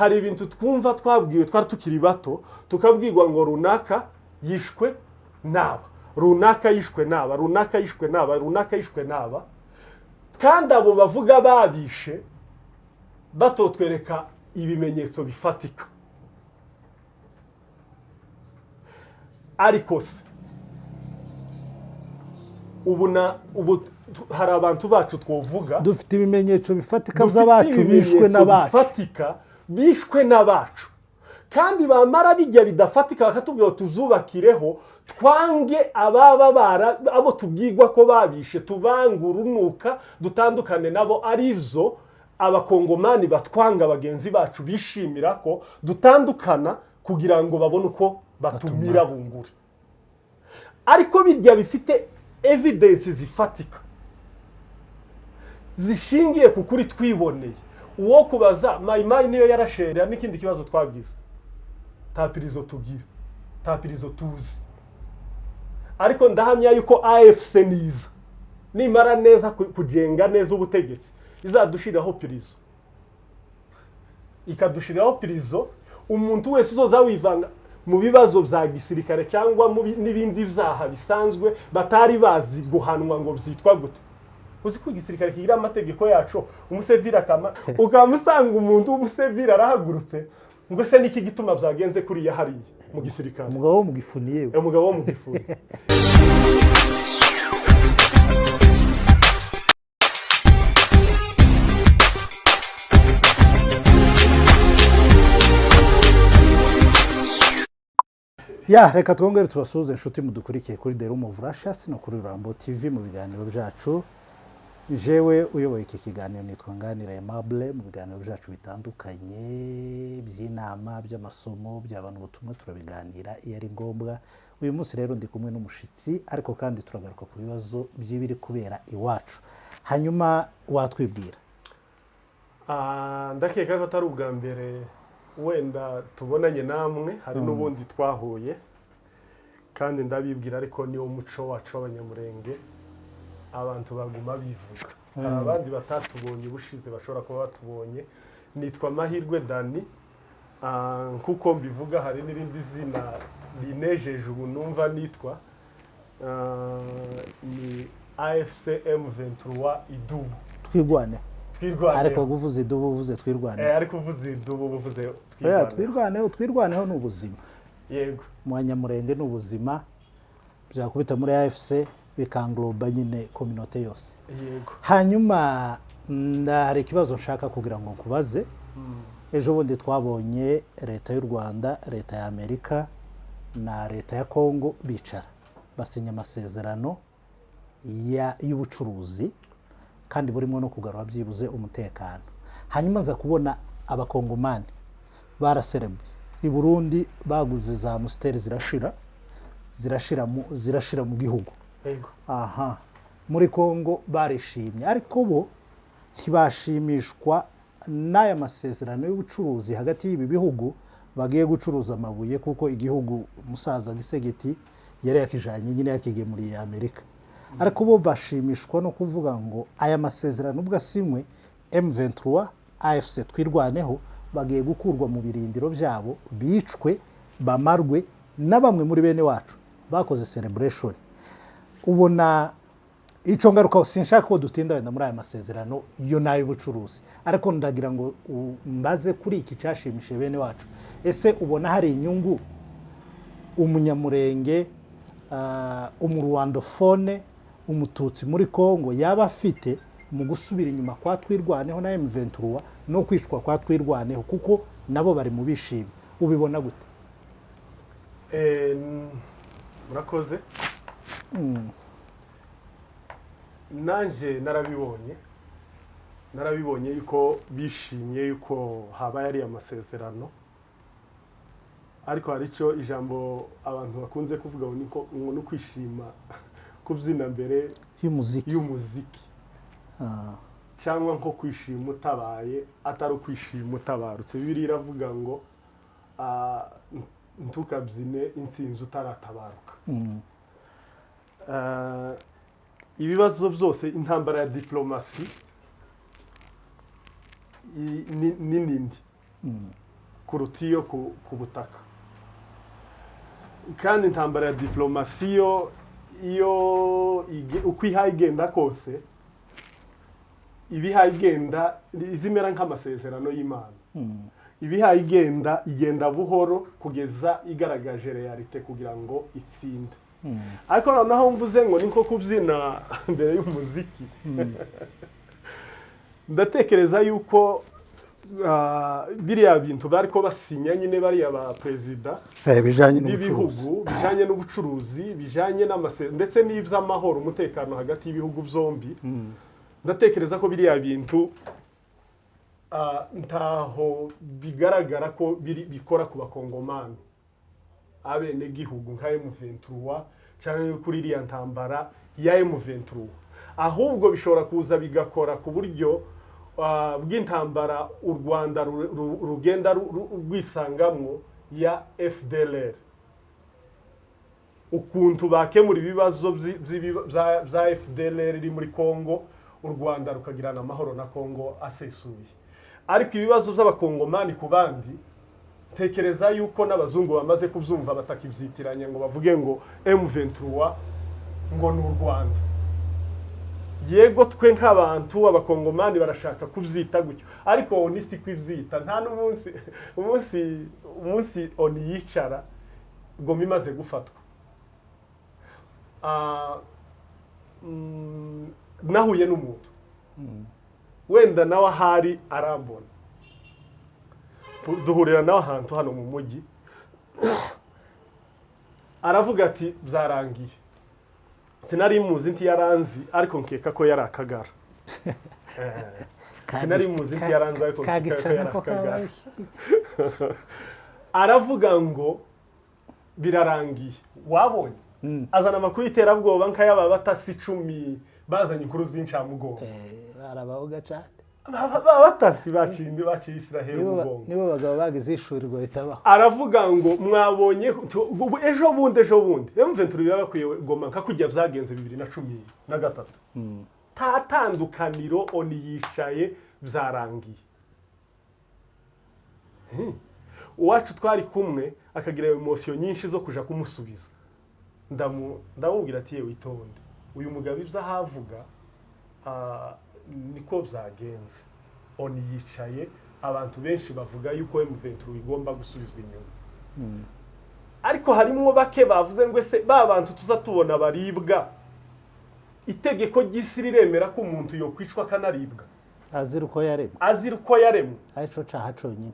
hari ibintu twumva twabwiwe twari tukiri bato tukabwirwa ngo runaka yishwe naba runaka yishwe naba runaka yishwe naba runaka yishwe naba kandi abo bavuga babishe batotwereka ibimenyetso bifatika ariko se ubu hari abantu bacu twovuga dufite ibimenyetso bifatika z'abacu bishwe n'abacu kandi bamara bijya bidafatika bakatubwira tuzubakireho twange abo tubwirwa ko babishe tubangurunuka dutandukane nabo arizo abakongomani batwanga bagenzi bacu bishimira ko dutandukana kugira ngo babone uko batumira bunguri ariko bijya bifite evidence zifatika zishingiye ku kuri twiboneye uwo kubaza mayimayi niyo yarasherera n'ikindi kibazo twagize tapirizo tugira tapirizo tuzi ariko ndahamya yuko AFC niza nimara neza kujenga neza ubutegetsi izadushiraho pirizo ikadushiraho pirizo umuntu wese uzoza wivanga mu bibazo bya gisirikare cyangwa n'ibindi byaha bisanzwe batari bazi guhanwa ngo byitwa gute uzi ko igisirikare kigira amategeko yacu umusevira kama ukamusanga umuntu umusevira arahagurutse ngo se niki gituma byagenze kuri ya hariye mu gisirikare umugabo wo mu gifuni yewe umugabo wo mu gifuni ya reka twongere tubasuze inshuti mudukurikiye kuri The Room of Russia no kuri Rurambo TV mu biganiro byacu jewe uyoboye iki kiganiro nitwa Nganira Aimable mu biganiro byacu bitandukanye by'inama by'amasomo by'abantu butumwa turabiganira iyo ari ngombwa uyu munsi rero ndi kumwe n'umushitsi ariko kandi turagaruka ku bibazo by'ibiri kubera iwacu hanyuma watwibwira ndakeka ko atari ubwa mbere wenda tubonanye namwe hari n'ubundi twahuye kandi ndabibwira ariko niwo muco wacu w'abanyamurenge abantu baguma bivuga abandi batatubonye bushize bashobora kuba batubonye nitwa Mahirwe Dani kuko mbivuga hari n'irindi zina rinejeje ubu numva nitwa ni AFC M23 idubu twigwane ariko guvuze idubu uvuze twirwane ariko uvuze idubu uvuze twirwaneho n'ubuzima yego mwanyamurenge n'ubuzima byakubita muri AFC bikangloba nyine community yose yego hanyuma ndari ikibazo nshaka kugira ngo nkubaze ejo bundi twabonye leta y'u Rwanda leta ya Amerika na leta ya Kongo bicara basinya amasezerano y'ubucuruzi kandi burimo no kugarura byibuze umutekano hanyuma nza kubona abakongomani baraserebye i Burundi baguze za musteri zirashira mu gihugu yego aha muri Kongo barishimye ariko bo ntibashimishwa n'aya masezerano y'ubucuruzi hagati y'ibi bihugu bagiye gucuruza amabuye kuko igihugu musaza Gisegeti yari yakijanye nyine yakigemuriye Amerika ariko bo bashimishwa no kuvuga ngo aya masezerano ubwo asimwe M23 AFC twirwaneho bagiye gukurwa mu birindiro byabo bicwe bamarwe na bamwe muri bene wacu bakoze celebration ubona ico ngaruka sinshaka ko dutinda wenda muri aya masezerano yo nayo bucuruzi ariko ndagira ngo mbaze kuri iki cyashimishe bene wacu ese ubona hari inyungu umunyamurenge umurwandofone umututsi muri Kongo yaba afite mu gusubira inyuma kwa twirwaneho na M23 no kwicwa kwa twirwaneho kuko nabo bari mu bishimye ubibona gute murakoze nanje narabibonye yuko bishimye yuko habaye ari amasezerano ariko hari cyo ijambo abantu bakunze kuvuga ngo no kwishima kubyina mbere y'umuziki cyangwa nko kwishima utabaye atari kwishima utabarutse Bibiliya iravuga ngo ntukabyine intsinzi utaratabaruka ibibazo byose intambara ya diplomasi n'indi kuruta iyo ku butaka kandi intambara ya diplomasi iyo uko ihaye igenda kose ibihaye igenda izimera nk'amasezerano y'Imana ibihaye igenda buhoro kugeza igaragaje realite kugira ngo itsinde ariko noneho mvuze ngo ni nko kubyina mbere y'umuziki ndatekereza yuko biriya bintu bariko basinya nyine bariya ba perezida b'ibihugu bijanye n'ubucuruzi bijanye ndetse n'ivy'amahoro umutekano hagati y'ibihugu byombi ndatekereza ko biriya bintu ntaho bigaragara ko bikora ku bakongomani abene gihugu nka M23 cyangwa kuri iriya ntambara ya M23 ahubwo bishobora kuza bigakora ku buryo bw'intambara u Rwanda rugenda rwisangamwo ya FDLR ukuntu bakemura ibibazo bya FDLR iri muri Kongo u Rwanda rukagirana amahoro na Kongo asesuye ariko ibibazo by'abakongomani ku bandi tekereza yuko n'abazungu bamaze kubyumva batakibyitiranya ngo bavuge ngo M23 ngo ni u Rwanda yego twe nk'abantu abakongomani barashaka kubyita gutyo ariko oni si kwibyita nta umunsi oni yicara ngo mimaze gufatwa nahuye n'umuntu wenda nawe ahari arambona duhurira nawe ahantu hano mu mujyi aravuga ati byarangiye sinari muzi nti yaranzi ariko nkeka ko yari akagara sinari muzi nti yaranzi ariko nkeka ko yari akagara aravuga ngo birarangiye wabonye azana amakuru y'iterabwoba nk'ayaba batasi 10 bazanye inkuru z'incamugongo arabavuga cyane batasi baciye Israel umugongo nibo bagabo bagize ishurirwa ritabaho aravuga ngo mwabonye ejo bundi M23 yabakwiye goma nka kujya byagenze 2013 tatandukaniro oni yicaye byarangiye uwacu twari kumwe akagira emotion nyinshi zo kuja kumusubiza ndamubwira ati yewe itonde uyu mugabo ibyahavuga niko byagenze oni yicaye abantu benshi bavuga yuko M23 igomba gusubizwa inyuma ariko harimo bake bavuze ngo ese ba bantu tuza tubona baribwa itegeko ry'isi riremera ko umuntu yo kwicwa kanaribwa azira uko yaremwe arico caha conyine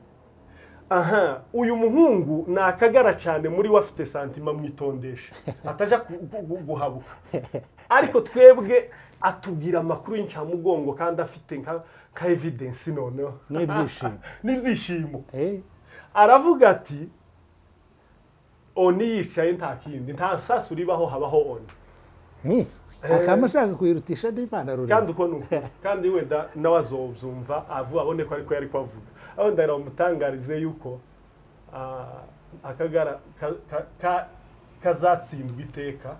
uyu muhungu nakagara cyane muri wafite santima mwitondesha ataja guhabuka ariko twebwe atubwira amakuru y'incamugongo kandi afite nka evidence noneho n'ibyishimo aravuga ati oni yicaye nta kindi nta sasu ribaho habaho oni akamashaka kuyirutisha n'Imana ruri kandi uko nuko kandi wenda nawazobyumva abone ko ariko yari kwavuga aho ndara umutangarize yuko akagara kazatsindwa iteka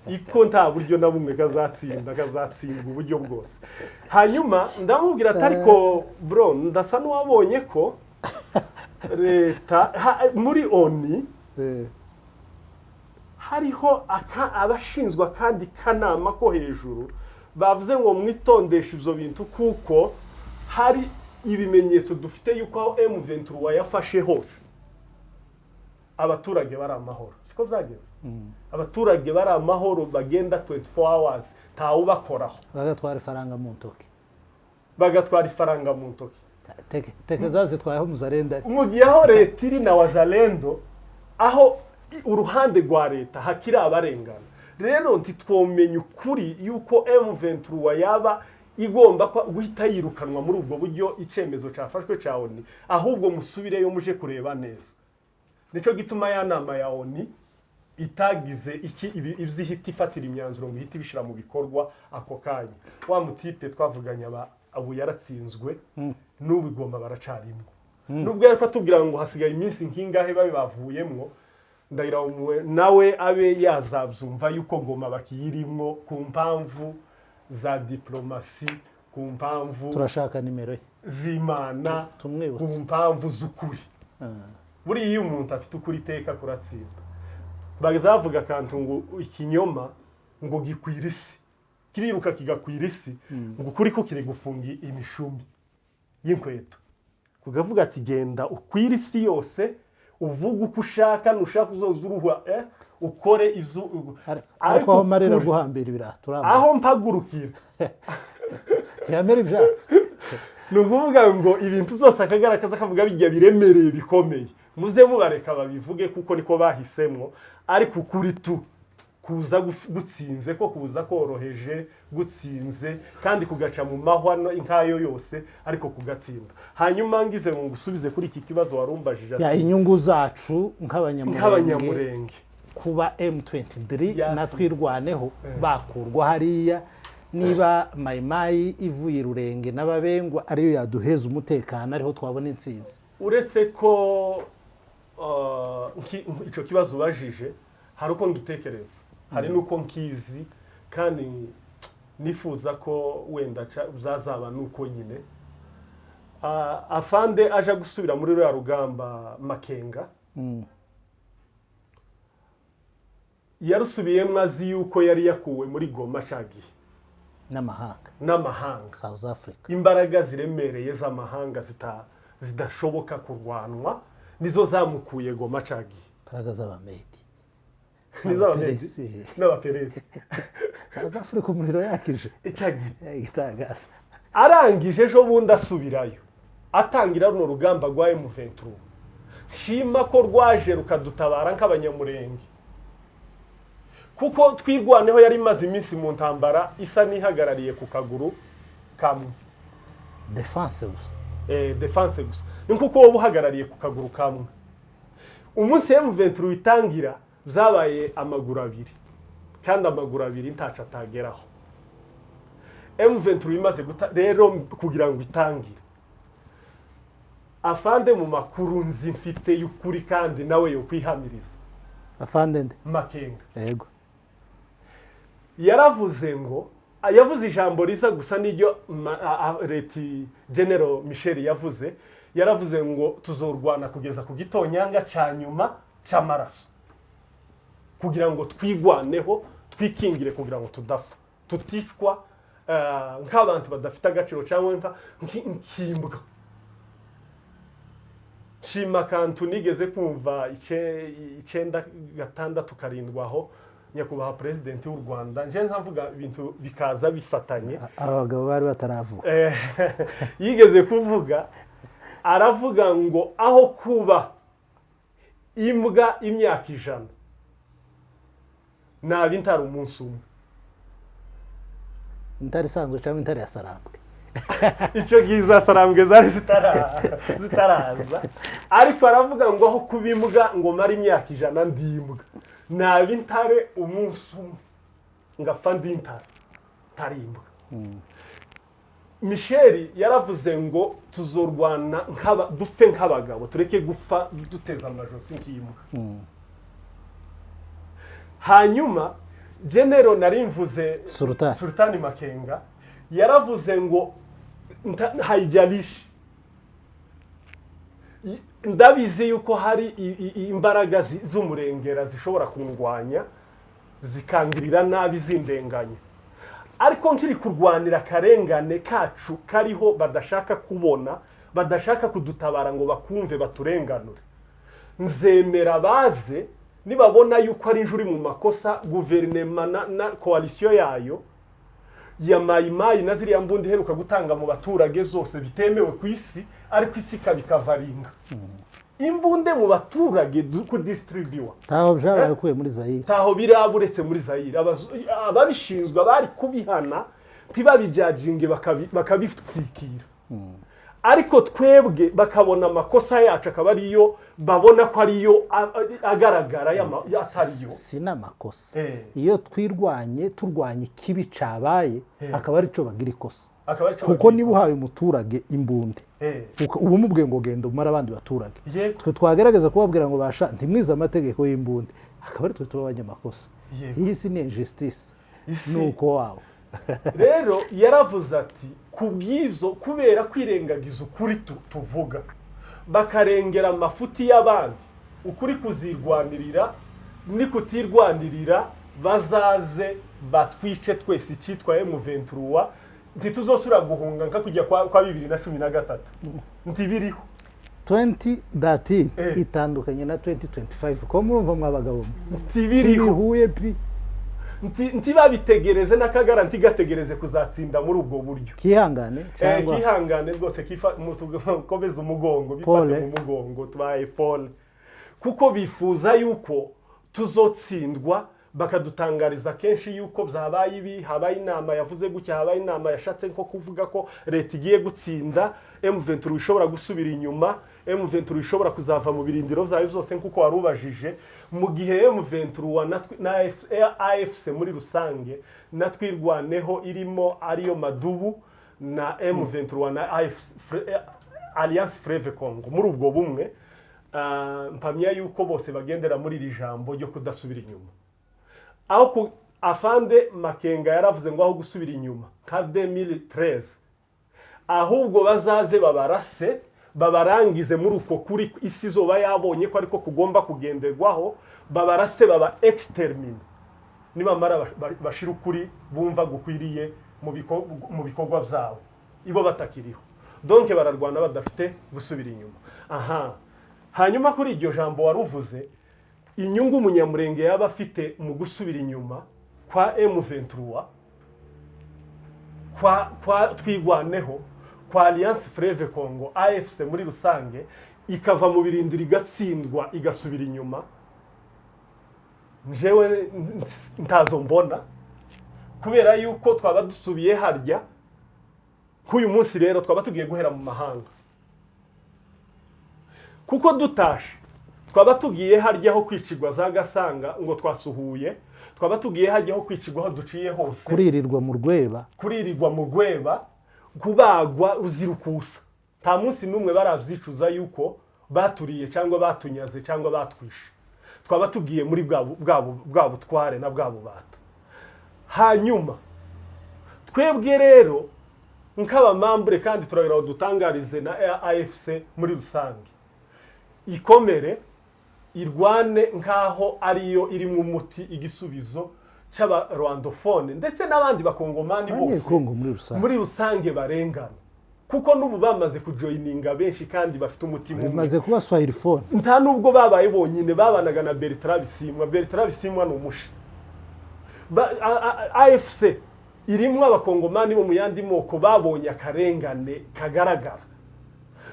iko nta buryo na bumwe kazatsindwa uburyo bwose hanyuma ndamubwira atariko bro ndasa n'uwabonye ko leta muri oni hariho abashinzwa kandi kanama ko hejuru bavuze ngo mwitondesha ibyo bintu kuko hari ibimenyetso dufite yuko aho M23 yafashe hose abaturage bari amahoro siko byagenze abaturage bari amahoro bagenda 24 hours tawubakoraho bagatwara ifaranga mu ntoki tekezazo zitwayeho muzarenda mu gihe aho leta iri na wazalendo aho uruhande rwa leta hakiri abarengana rero ntitwomenye ukuri yuko M23 yaba igomba guhita yirukanwa muri ubwo buryo icemezo cyafashwe cya ONU ahubwo musubireyo muje kureba neza nico gituma ya nama ya ONU itagize iki ibyihita ifatira imyanzuro ngo ihita bishira mu bikorwa ako kanya wa mutipe twavuganya abu yaratsinzwe n'ubigomba baracarimo nubwo yariko atubwira ngo hasigaye iminsi nkingahe babe bavuyemwo ndagira nawe abe yazabyumva yuko ngoma bakiyirimwo ku mpamvu za diplomasi ku mpamvu turashaka nimero z'Imana ku mpamvu z'ukuri buri iyo umuntu afite ukuri iteka kuratsinda bazavuga kantu ngo ikinyoma ngo gikwira isi kiriruka kigakwira isi ngo ukuri ko kiri gufunga imishumi y'inkweto kugavuga ati genda ukwira isi yose uvuga uko ushaka nushaka uzoza uruhwa ukore izo ariko aho marira guhambira ibirato aho mpagurukira cyamera ibyatsi nukuvuga ngo ibintu byose akagaragaza kavuga bijya biremereye bikomeye muze mubareka babivuge kuko niko bahisemo ariko ukuri tu kuza gutsinze ko kuza koroheje gutsinze kandi kugaca mu mahwa inkayo yose ariko kugatsinda hanyuma ngize ngo gusubize kuri iki kibazo warumbajije ya inyungu zacu nk'abanyamurenge kuba M23 natwirwaneho bakurwa hariya niba mayimayi ivuye Rurenge n'ababengwa ariyo yaduheza umutekano ariho twabona intsinzi uretse ko icyo kibazo ubajije hari uko ngitekereza hari nuko nkizi kandi nifuza ko wenda uzazaba nuko nyine afande aje gusubira muri rwa rugamba Makenga yarusubiyemo azi yuko yari yakuwe muri Goma cagiye n'amahanga South Africa imbaraga ziremereye z'amahanga zidashoboka kurwanwa nizo zamukuye Goma cagiye imbaraga z'abamedi n'abaperesi South Africa umuriro yakije icagiye itagaza arangije ejo bundi asubirayo atangira runo rugamba rwa M23 shima ko rwaje rukadutabara nk'abanyamurenge kuko twirwaneho yari maze iminsi mu ntambara isa nihagarariye ku kaguru kamwe defense gusa ni kuko wowe uhagarariye ku kaguru kamwe umunsi M23 itangira zabaye amaguru abiri kandi amaguru abiri ntaca atageraho M23 imaze rero kugira ngo itangire afande mu makuru nzi mfite y'ukuri kandi nawe yo kwihamiriza afande nde Makenga yego yaravuze ngo yavuze ijambo riza gusa n'iryo Leti General Michel yaravuze ngo tuzorwana kugeza ku gitonyanga cya nyuma cy'amaraso kugira ngo twigwaneho twikingire kugira ngo tudapfa tuticwa nk'abantu badafite agaciro cyangwa nk'imbwa shima kantu nigeze kumva 9/6 aho nyakubahwa president w'u Rwanda nje nzavuga ibintu bikaza bifatanye abagabo bari bataravuga yigeze kuvuga aravuga ngo aho kuba imbwa imyaka 100 nabi ntari umunsi umwe intari sanzwe cyangwa intari ya sarambwe icyo giza sarambwe zari zitaraza ariko aravuga ngo aho kuba imbwa ngo mari imyaka 100 ndi imbwa nabi ntare umunsi umwe ngapfa ndi ntari imbwa Michel yaravuze ngo tuzorwana dupfe nk'abagabo tureke gupfa duteza amajosi nk'imbwa hanyuma General narimvuze Sultani Makenga yaravuze ngo haijalishi ndabizi yuko hari imbaraga z'umurengera zishobora kundwanya zikangirira nabi zindenganya ariko nkiri kurwanira karengane kacu kariho badashaka kubona badashaka kudutabara ngo bakumve baturenganure nzemera baze nibabona yuko ari injuri mu makosa guverinema na coalition yayo ya mayimayi na ziriya mbundi heruka gutanga mu baturage zose bitemewe ku isi ariko isi kabikavaringa imbunde mu baturage kudistribuwa taho byabaye kuye muri Zaire taho biraburetse muri Zaire ababishinzwe bari kubihana ntibabijajinge bakabitwikira ariko twebwe bakabona amakosa yacu akaba ariyo babona ko ariyo agaragara atariyo sina makosa iyo turwanye kibi cabaye akaba ari cyo bagira ikosa kuko niba uhaye umuturage imbunde ubu mubwiye ngo genda umara abandi baturage twe twagerageza kubabwira ngo basha ntimwize amategeko y'imbunde akaba ari twe tuba abanyamakosa iyi si ni injustice nuko wawe rero yaravuze ati kubwizo kubera kwirengagiza ukuri tuvuga bakarengera amafuti y'abandi ukuri kuzirwanirira ni kutirwanirira bazaze batwice twese icitwa M23 ntituzosura guhunga nka kujya kwa 2013 ntibiriho 2013 itandukanye na 2025 ko murumva mwabagabo ntibirihuye pi ntibabitegereze n'akagaranti gategereze kuzatsinda muri ubwo buryo kihangane cyangwa kihangane rwose komeza umugongo bifate mu mugongo tubaye Paul kuko bifuza yuko tuzotsindwa bakadutangariza kenshi yuko byabaye ibi habaye inama yavuze gutya habaye inama yashatse nko kuvuga ko leta igiye gutsinda M23 ishobora gusubira inyuma M23 ishobora kuzava mu birindiro byayo byose nkuko warubajije mu gihe M23 na AFC muri rusange natwirwaneho irimo ariyo madubu na M23 na Alliance Fleuve Congo muri ubwo bumwe mpamya yuko bose bagendera muri iri jambo ryo kudasubira inyuma aho afande Makenga yaravuze ngo aho gusubira inyuma ka 2013 ahubwo bazaze babarase babarangize muri uko kuri isi zoba yabonye ko ariko kugomba kugenderwaho babarase baba extermine nibamara bashira ukuri bumva gukwiriye mu bikorwa byabo ibo batakiriho donc bararwana badafite gusubira inyuma hanyuma kuri iryo jambo waruvuze inyungu umunyamurenge yaba afite mu gusubira inyuma kwa M23 kwa twigwaneho kwa Alliance Fleuve Congo AFC muri rusange ikava mu birindiro igatsindwa igasubira inyuma njewe ntazo mbona kubera yuko twaba dusubiye harya kuyu munsi rero twaba tugiye guhera mu mahanga kuko dutashe twaba tugiye haryaho kwicirwa za Gasanga ngo twasuhuye twaba tugiye haryaho kwicirwa aho duciye hose kuririrwa mu rweba kubagwa uzirukusa nta munsi numwe baravyicuza yuko baturiye cyangwa batunyaze cyangwa batwishe twaba tugiye muri bwa butware na bwa bubata hanyuma twebwe rero nk'abamambure kandi turagira dutangarize na AFC muri rusange ikomere irwane nkaho ariyo iri mu muti igisubizo cy'aba rwandofone ndetse n'abandi bakongomani bose muri rusange barengana kuko n'ubu bamaze kujoininga benshi kandi bafite umutima umwe bamaze kuba Swahili phone nta nubwo babaye bonyine babanaga na Bertrand Bisimwa n'umushi AFC irimo abakongomani bo mu yandi moko babonye akarengane kagaragara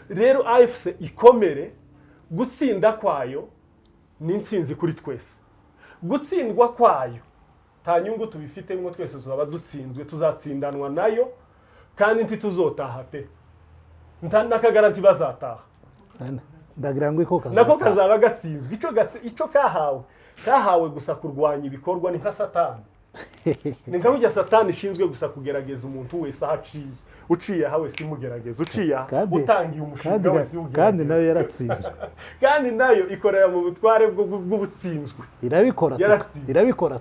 rero AFC ikomere gutsinda kwayo ni intsinzi kuri twese gutsindwa kwayo nta nyungu tubifite ngo twese tuzaba dutsinzwe tuzatsindanwa nayo kandi ntituzotaha pe ntanakagaranti bazataha ndagira ngo nako kazaba gatsinzwe ico kahawe gusa kurwanya ibikorwa ni nka Satani ni nka burya Satani ishinzwe gusa kugerageza umuntu wese ahaciye uciye hawe simugerageza uciye utangiye umushinga wese ugerageza kandi nayo yaratsinzwe kandi nayo ikorera mu butware bw'ubutsinzwe irabikora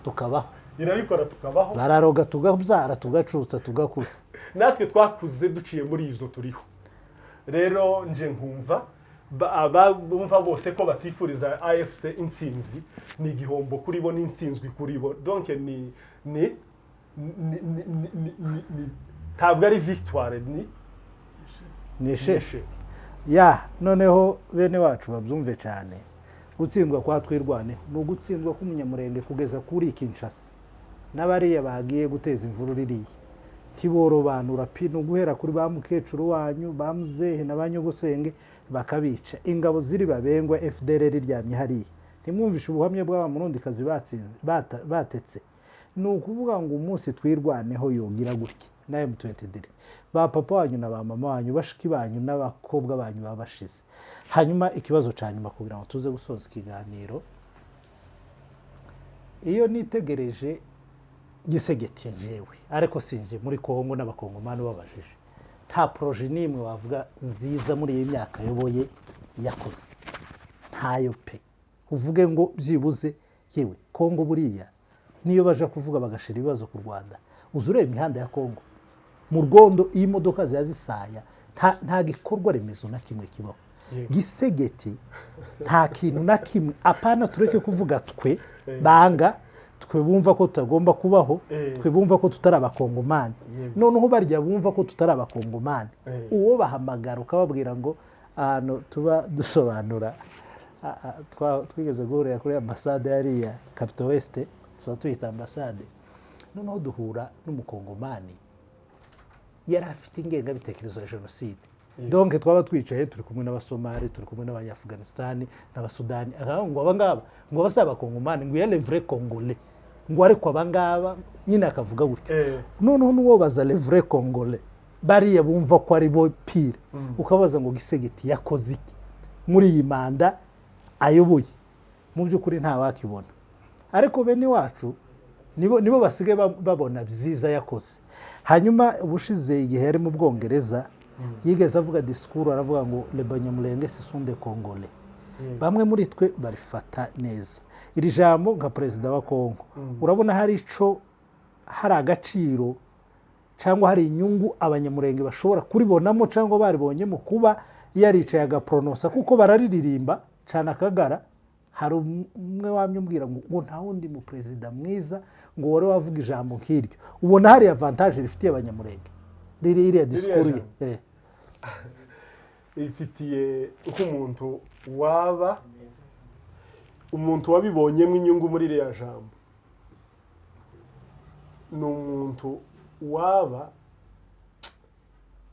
tukabaho bararoga tugabyara tugacutsa tugakusa natwe twakuze duciye muri ivyo turiho rero nje nkumva bumva bose ko batifuriza AFC intsinzi ni igihombo kuri bo n'intsinzwi kuri bo donc ni ntabwo ari victoire ni sheshe ya noneho bene wacu babyumve cyane gutsindwa kwa twirwane no gutsindwa k'umunyamurenge kugeza kuri Kinshasa n'abariya bagiye guteza imvuru ririye tiborobanura pino guhera kuri ba mukecuru wanyu bamuzehe nabanyugusenge bakabica ingabo ziri babengwa FDLR ryamye hariya ntimwumvishe ubuhamye bw'abamurundikazi batetse ni ukuvuga ngo umunsi twirwaneho yogira gutya na M23 ba papa wanyu na ba mama wanyu bashiki banyu n'abakobwa banyu babashize hanyuma ikibazo cyanyuma kugira ngo tuze gusoza ikiganiro iyo nitegereje gisegeti njewe ariko sinje muri Kongo n'abakongomani babajije nta projet nimwe wavuga nziza muri iyi myaka yoboye yakoze ntayo pe uvuge ngo byibuze yewe Kongo buriya niyo baje kuvuga bagashira ibibazo ku Rwanda uzureba imihanda ya Kongo mu Rwondo iyi modoka zazisaya nta gikorwa remezo na kimwe kibaho gisegeti nta kintu na kimwe apana tureke kuvuga twe banga twe bumva ko tutagomba kubaho twe bumva ko tutari abakongomani noneho barya bumva ko tutari abakongomani uwo bahamagara ukababwira ngo ahantu tuba dusobanura twigeze guhurira kuri ambasade yariya Capital West tuba tuyita ambasade noneho duhura n'umukongomani yari afite ingengabitekerezo ya jenoside donc twaba twicaye turi kumwe n'abasomali turi kumwe n'abanyaafghanistan n'abasudani ngo abangaba ngo basaba abakongomani ngo yale vrai congolais ngo ariko abangaba nyine akavuga gutyo noneho n'uwo baza le vrai congolais bariya bumva ko ari bo pire ukabaza ngo gisegeti yakoze iki muri iyi manda ayoboye mu by'ukuri nta wakibona ariko bene wacu nibo basige babona byiza yakoze hanyuma ubushize igihe yari mu Bwongereza yigeze avuga disikuru aravuga ngo les Banyamulenge ce sont des Congolais bamwe muri twe barifata neza iri jambo nka perezida wa Kongo urabona hari agaciro cyangwa hari inyungu abanyamurenge bashobora kuribonamo cyangwa baribonyemo kuba yaricaye agapronosa kuko bararirimba cyane akagara hari umwe wamyumbwira ngo nta wundi mu perezida mwiza ngo wore wavuga ijambo nk'iryo ubona hari avantage rifitiye abanyamurenge iriya disikuru ye ifitiye umuntu wabibonyemo inyungu muri iriya jambo ni umuntu waba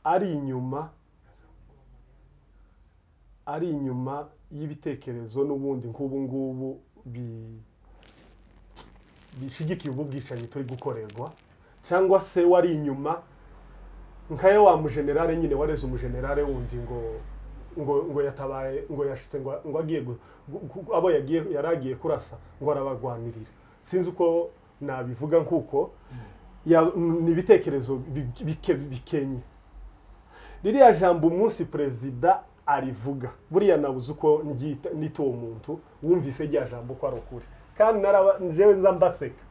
ari inyuma y'ibitekerezo n'ubundi nk'ubu ngubu bishigikiye ubu bwicanyi turi gukorerwa cyangwa se wari inyuma nkaye wa mujenerale nyine wareze umujenerale wundi ngo yatabaye ngo yashitse ngo agiye abo yaragiye kurasa ngo arabagwanirira sinzi uko nabivuga nkuko ni ibitekerezo bikenye ririya jambo umunsi perezida arivuga buriya nabuze uko nita uwo muntu wumvise rya jambo ko ari ukuri kandi njewe nza mbaseka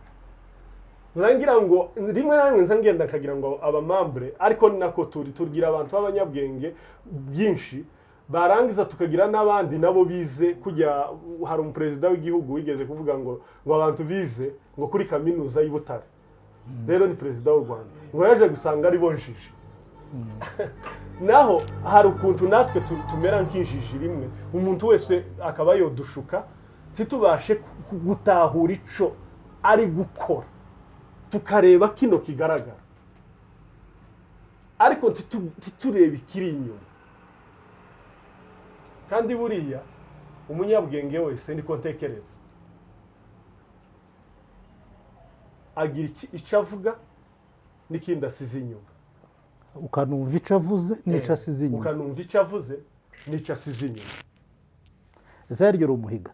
ngira ngo rimwe na rimwe nza ngenda nkagira ngo abamambure ariko ni nako tugira abantu b'abanyabwenge byinshi barangiza tukagira n'abandi nabo bize kujya hari umuperezida w'igihugu wigeze kuvuga ngo abantu bize ngo kuri kaminuza y'Ibutare rero ni perezida w'u Rwanda ngo yaje gusanga ari bonjije naho hari ukuntu natwe tumera nk'injiji rimwe umuntu wese akaba yodushuka titubashe gutahura ico ari gukora tukareba kino kigaragara ariko titureba ikiri inyuma kandi buriya umunyabwenge wese niko ntekereza agira icyo avuga n'ikindi asize inyuma ukanumva icyo avuze n'icyo asize inyuma ukanumva icyo avuze n'icyo asize inyuma zaryo rumuhiga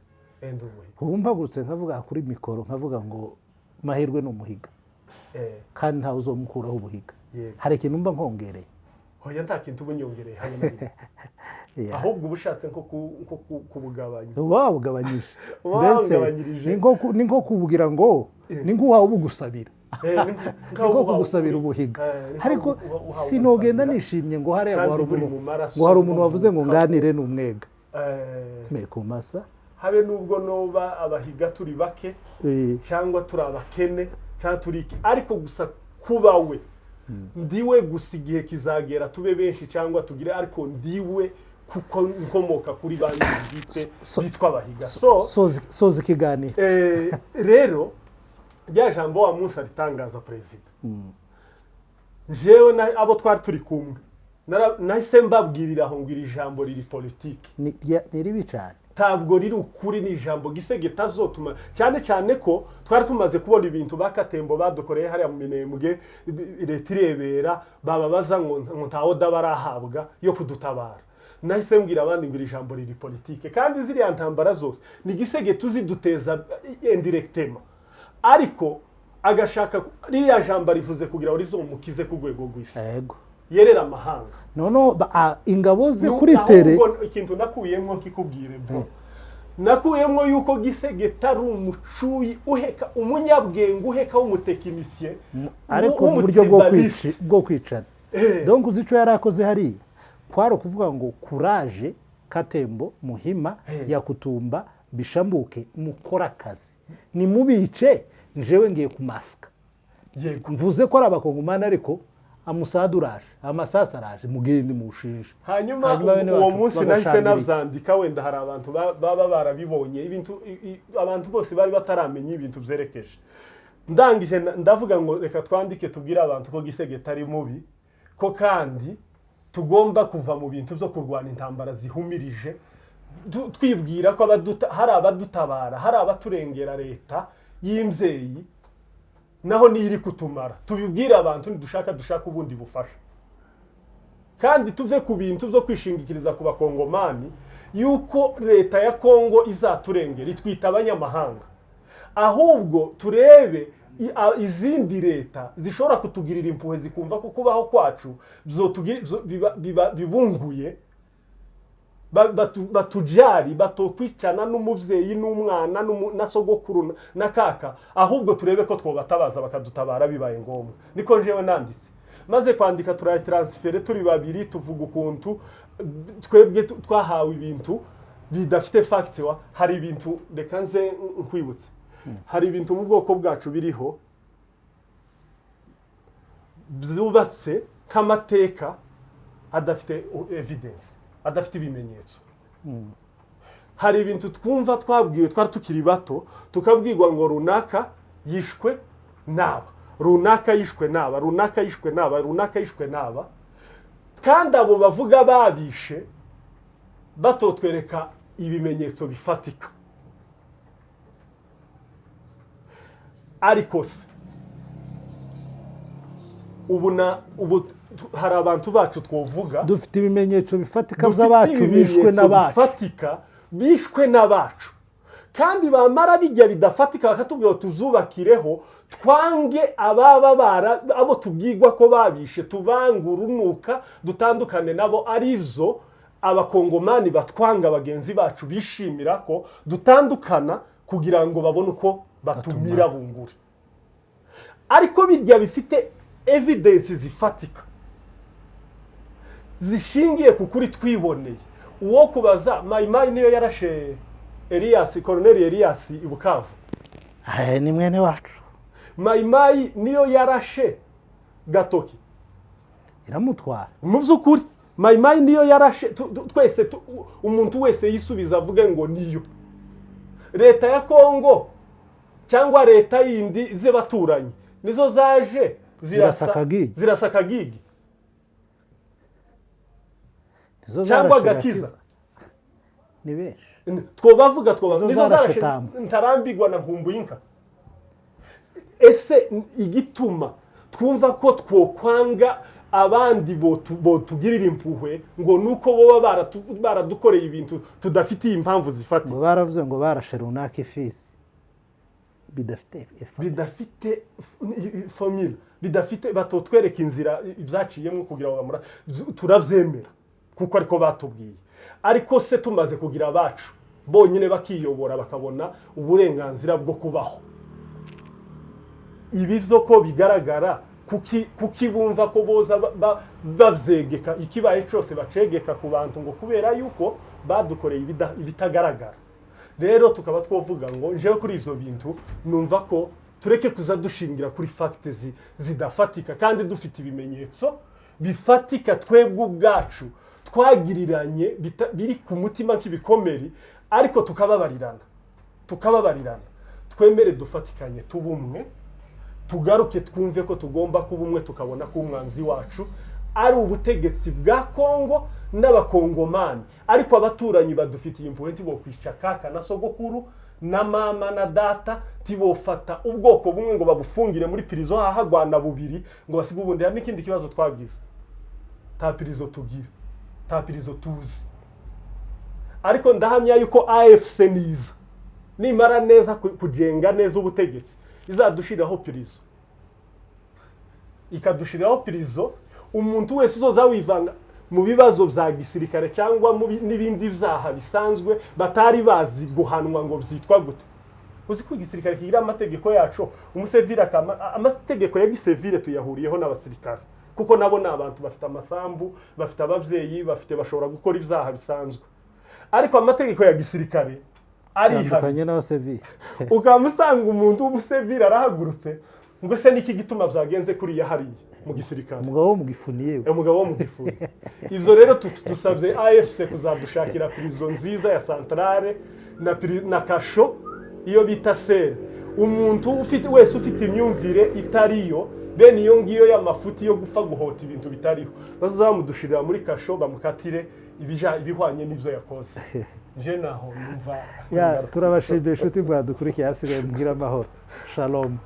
ubu mpagurutse nkavuga kuri mikoro nkavuga ngo mahirwe ni umuhiga kandi ntawe uzomukuraho ubuhiga hari ikintu mba nkongereye hoya nta kintu ubunyongereye ahubwo ubushatse nko kubugabanya wabugabanyije mbese ni nko kubugira ngo ni nk'uwawe ubugusabira nko kugusabira ubuhiga ariko sinogenda nishimye ngo hari umuntu wavuze ngo nganire n'umwega ku masa habe nubwo noba abahiga turi bake cyangwa turi abakene cyangwa turi iki ariko gusa kuba we ndiwe gusa igihe kizagera tube benshi cyangwa tugire ariko ndiwe kuko nkomoka kuri bandi bwite bitwa abahiga soza ikiganiro rero rya jambo wa munsi aritangaza perezida jewe abo twari turi kumwe nahise mbabwirira aho ngo iri jambo riri politiki ni ribi cyane ntabwo riri ukuri ni ijambo gisegeta azotuma cyane ko twari tumaze kubona ibintu bakatembo badukoreye hariya mu minembwe leta irebera bababaza ngo ntawo dabarahabwa yo kudutabara nahise mbwira abandi ngo iri jambo riri politike kandi ziriya ntambara zose ni gisegeta uziduteza indirectement ariko agashaka ririya jambo rivuze kugira ngo rizomukize ku rwego rw'isi yerera amahanga nono ingabo ze kuri tere ikintu nakuyemo kikubwire bro nakuyemo yuko gisegeta ari umucuyi uheka umunyabwenge uheka w'umutekinisiye ariko mu buryo bwo kwicana donc uzico yarakoze hari kwaro kuvuga ngo courage Katembo, Muhima, Yakutumba, Bishambuke, mukora akazi. Ni mubice njewe ngiye kumasika. Mvuze ko ari abakongomani ariko amusaduraje, amasasa araje mugende mushinje. Hanyuma uwo munsi nahise navyandika wenda hari abantu baba barabibonye ibintu abantu bose bari bataramenya ibintu byerekeje. Ndangije ndavuga ngo reka twandike tubwira abantu ko Gisegeta ari mubi ko kandi tugomba kuva mu bintu byo kurwana intambara zihumirije twibwira ko hari abadutabara hari abaturengera leta y'imzeyi naho niri kutumara tubibwira abantu dushaka ubundi bufasha kandi tuve ku bintu byo kwishingikiriza ku bakongomani yuko leta ya Kongo izaturengera itwita abanyamahanga ahubwo turebe izindi leta zishobora kutugirira impuhwe zikumva ko kubaho kwacu bibunguye batujari batokwicana n'umuvyeyi n'umwana na sogokuru na kaka ahubwo turebe ko twobatabaza bakadutabara bibaye ngombwa niko njewe nanditse maze kwandika turatransfere turi babiri tuvuga ukuntu twebwe twahawe ibintu bidafite factor hari ibintu reka nze nkwibutse hari ibintu mu bwoko bwacu biriho byubatse k'amateka adafite evidence adafite ibimenyetso hari ibintu twumva twabwiwe twari tukiri bato tukabwirwa ngo runaka yishwe naba runaka yishwe naba runaka yishwe naba runaka yishwe naba kandi abo bavuga babishe batotwereka ibimenyetso bifatika ariko se ubu hari abantu bacu twovuga dufite ibimenyetso bifatika by'abacu bishwe n'abacu kandi bamara bijya bidafatika bakatubwira tuzubakireho twange abo tubwirwa ko babishe tubangurunuka dutandukane nabo arizo abakongomani batwanga bagenzi bacu bishimira ko dutandukana kugira ngo babone uko batumira bunguri ariko bijya bifite evidence zifatika zishingiye ku kuri twiboneye uwo kubaza Mayimayi niyo yarashe Colonel Elias Ibukavu ni mwene wacu Mayimayi niyo yarashe Gatoki iramutwara mu by'ukuri Mayimayi niyo yarashe twese umuntu wese yisubiza avuge ngo niyo leta z'Kongo cyangwa leta yindi z'abaturanyi nizo zaje zirasaka gigi cyangwa Gakiza ni benshi twobavuga nizo zarashe ntarambigwa na Nkumbuyinka ese igituma twumva ko twokwanga abandi botugirira impuhwe ngo nuko boba baradukoreye ibintu tudafitiye impamvu zifatika baravuze ngo barashe runaka ifisi bidafite formula bidafite batotwereka inzira ibyaciyemo kugira ngo turavyemera kuko ariko batubwiye ariko se tumaze kugira abacu bonyine bakiyobora bakabona uburenganzira bwo kubaho ibi byo ko bigaragara kuki bumva ko boza bavyegeka ikibaye cyose bacegeka ku bantu ngo kubera yuko badukoreye ibitagaragara rero tukaba twovuga ngo njewe kuri ivyo bintu numva ko tureke kuza dushingira kuri facts zidafatika kandi dufite ibimenyetso bifatika twebwe ubwacu twagiriranye biri ku mutima nk'ibikomeri ariko tukababarirana twemere dufatikanye tubumwe tugaruke twumve ko tugomba kubumwe tukabona ko umwanzi wacu ari ubutegetsi bwa Kongo n'abakongomani ariko abaturanyi badufitiye impuhwe bo kwica kaka na sogokuru na mama na data tibofata ubwoko bumwe ngo babufungire muri prison hahagwana bubiri ngo basige ubundi hari n'ikindi kibazo twagize ta prison tugira ta prison tuzi ariko ndahamya yuko AFC niza nimara neza kujenga neza ubutegetsi izadushiraho prison ikadushiraho prison umuntu wese uzoza wivanga mu bibazo bya gisirikare cyangwa n'ibindi vyaha bisanzwe batari bazi guhanwa ngo byitwa gute uzi ko igisirikare kigira amategeko yacu umusevira amategeko ya gisivile tuyahuriyeho n'abasirikare kuko nabo n'abantu bafite amasambu bafite abavyeyi bashobora gukora ivyaha bisanzwe ariko amategeko ya gisirikare arihari atandukanye n'abasivili ukamusanga umuntu w'umusivili arahagurutse ngo se niki gituma byagenze kuriya hariya mu gisirikare umugabo wo mu gifuni yewe umugabo wo mu gifuni ivyo rero dusabye AFC kuzadushakira prison nziza ya centrale na kasho iyo bita sere umuntu wese ufite imyumvire itariyo bene iyo ngiyo y'amafuti yo gupfa guhota ibintu bitariho bazamudushirira muri kasho bamukatire ibihwanye n'ivyo yakoze je naho numva turabashimiye inshuti mwadukurikiye hasigaye mbwira amahoro shalom